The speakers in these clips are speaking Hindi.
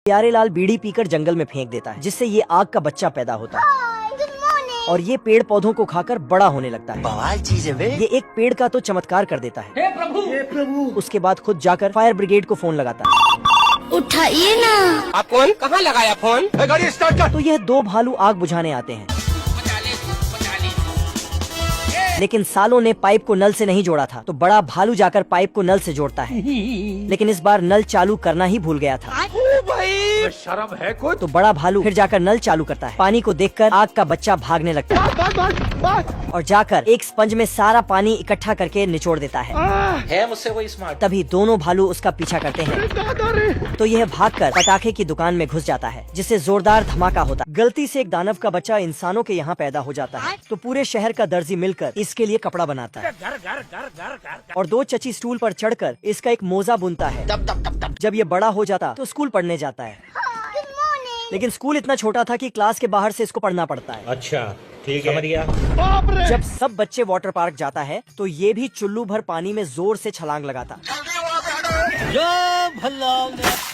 प्यारे लाल बीड़ी पीकर जंगल में फेंक देता है, जिससे ये आग का बच्चा पैदा होता है और ये पेड़ पौधों को खाकर बड़ा होने लगता है। बवाल चीज है बे। ये एक पेड़ का तो चमत्कार कर देता है। हे प्रभु। उसके बाद खुद जाकर फायर ब्रिगेड को फोन लगाता है। उठाइए ना। आप कौन? कहाँ लगाया फोन? गाड़ी स्टार्ट कर। तो यह दो भालू आग बुझाने आते हैं, लेकिन सालों ने पाइप को नल से नहीं जोड़ा था, तो बड़ा भालू जाकर पाइप को नल से जोड़ता है, लेकिन इस बार नल चालू करना ही भूल गया था। भाई शर्म है कुछ? तो बड़ा भालू फिर जाकर नल चालू करता है। पानी को देखकर आग का बच्चा भागने लगता है और जाकर एक स्पंज में सारा पानी इकट्ठा करके निचोड़ देता है मुझसे कोई स्मार्ट? तभी दोनों भालू उसका पीछा करते हैं, तो यह भागकर पटाखे की दुकान में घुस जाता है, जिससे जोरदार धमाका होता है। गलती से एक दानव का बच्चा इंसानों के यहाँ पैदा हो जाता है, तो पूरे शहर का दर्जी मिलकर इसके लिए कपड़ा बनाता है और दो चची स्टूल पर चढ़कर इसका एक मोजा बुनता है। जब ये बड़ा हो जाता तो स्कूल पढ़ने जाता है, लेकिन स्कूल इतना छोटा था कि क्लास के बाहर से इसको पढ़ना पड़ता है। अच्छा ठीक है। जब सब बच्चे वाटर पार्क जाता है तो ये भी चुल्लू भर पानी में जोर से छलांग लगाता।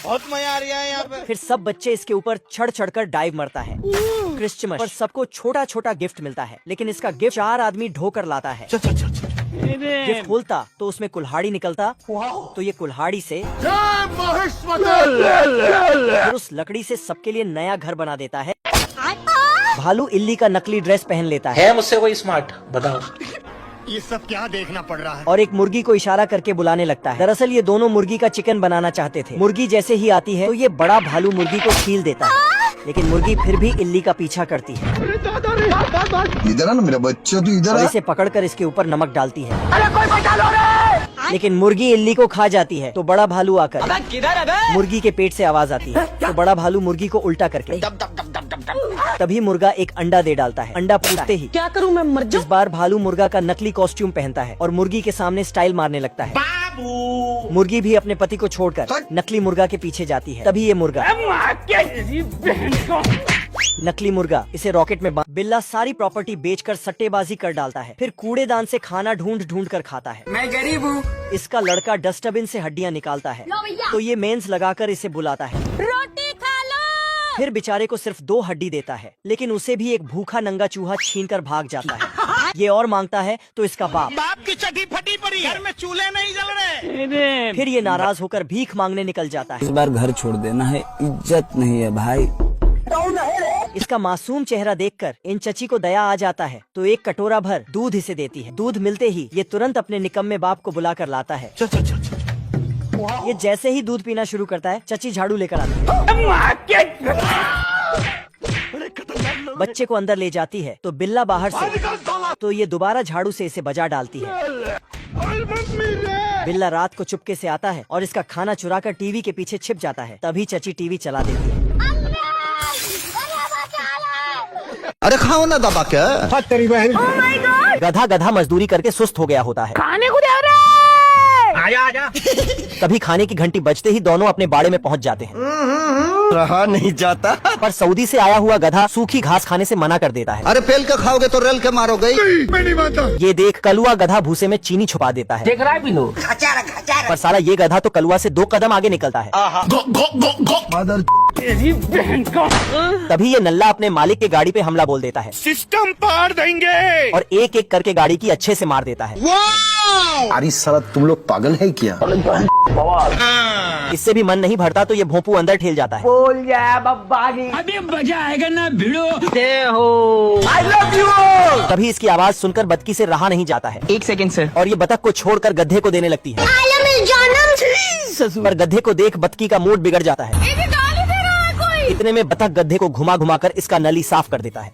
बहुत मजा आ रहा है यहाँ पे। फिर सब बच्चे इसके ऊपर चढ़ चढ़कर डाइव मरता है। क्रिसमस पर सबको छोटा छोटा गिफ्ट मिलता है, लेकिन इसका गिफ्ट 4 आदमी ढोकर लाता है। गिफ्ट खोलता तो उसमें कुल्हाड़ी निकलता, तो ये कुल्हाड़ी से फिर उस लकड़ी से सबके लिए नया घर बना देता है। भालू इल्ली का नकली ड्रेस पहन लेता है मुझसे कोई स्मार्ट? बताओ। ये सब क्या देखना पड़ रहा है? और एक मुर्गी को इशारा करके बुलाने लगता है। दरअसल ये दोनों मुर्गी का चिकन बनाना चाहते थे। मुर्गी जैसे ही आती है तो ये बड़ा भालू मुर्गी को छील देता है, लेकिन मुर्गी फिर भी इल्ली का पीछा करती है। इधर ना मेरा बच्चा, तू इधर और इसे पकड़कर इसके ऊपर नमक डालती है। अरे कोई बचा लो रे! लेकिन मुर्गी इल्ली को खा जाती है, तो बड़ा भालू आकर मुर्गी के पेट से आवाज आती है, तो बड़ा भालू मुर्गी को उल्टा करके तभी मुर्गा एक अंडा दे डालता है। अंडा फूटते ही क्या करूं मैं मर जाऊं? इस बार भालू मुर्गा का नकली कॉस्ट्यूम पहनता है और मुर्गी के सामने स्टाइल मारने लगता है। मुर्गी भी अपने पति को छोड़कर नकली मुर्गा के पीछे जाती है। तभी ये मुर्गा नकली मुर्गा इसे रॉकेट में बिल्ला सारी प्रॉपर्टी बेचकर सट्टेबाजी कर डालता है, फिर कूड़ेदान से खाना ढूंढ ढूंढ कर खाता है। मैं गरीब हूँ। इसका लड़का डस्टबिन से हड्डियाँ निकालता है, तो ये मेंस लगाकर इसे बुलाता है। रोटी खा लो। फिर बेचारे को सिर्फ 2 हड्डी देता है, लेकिन उसे भी एक भूखा नंगा चूहा छीनकर भाग जाता है। ये और मांगता है तो इसका बाप की चड्डी फटी पड़ी है, घर में चूल्हे नहीं जल रहे। फिर ये नाराज होकर भीख मांगने निकल जाता है। इस बार घर छोड़ देना है, इज्जत नहीं है भाई। इसका मासूम चेहरा देखकर इन चची को दया आ जाता है, तो एक कटोरा भर दूध इसे देती है। दूध मिलते ही ये तुरंत अपने निकम्मे बाप को बुलाकर लाता है। ये जैसे ही दूध पीना शुरू करता है, चची झाड़ू लेकर आती है। बच्चे को अंदर ले जाती है तो बिल्ला बाहर से, तो ये दोबारा झाड़ू से इसे बजा डालती है। बिल्ला रात को चुपके से आता है और इसका खाना चुराकर टीवी के पीछे छिप जाता है। तभी चची टीवी चला देती है। अरे खाओ ना दबा के। गधा गधा मजदूरी करके सुस्त हो गया होता है। खाने को दे रहे। आजा। तभी खाने की घंटी बजते ही दोनों अपने बाड़े में पहुंच जाते हैं। रहा नहीं जाता। पर सऊदी से आया हुआ गधा सूखी घास खाने से मना कर देता है। अरे पेल के खाओगे तो रेल के मारोगे। मैं नहीं मानता। ये देख कलुआ गधा भूसे में चीनी छुपा देता है। देख रहा है बिनू? पर साला ये गधा तो कलुआ से 2 कदम आगे निकलता है। तभी ये नल्ला अपने मालिक के गाड़ी पे हमला बोल देता है। सिस्टम पार देंगे। और एक एक करके गाड़ी की अच्छे से मार देता है। अरे साला तुम लोग पागल है क्या? इससे भी मन नहीं भरता तो ये भोंपू अंदर ठेल जाता है। बोल जा बब्बा की। अभी मजा आएगा ना भिड़ो। I love you. तभी इसकी आवाज सुनकर बतकी से रहा नहीं जाता है। 1 सेकंड सर। और ये बतख को छोड़कर गधे को देने लगती है। पर गधे को देख बतकी का मूड बिगड़ जाता है। इतने में बतख गधे को घुमा घुमा कर इसका नली साफ कर देता है।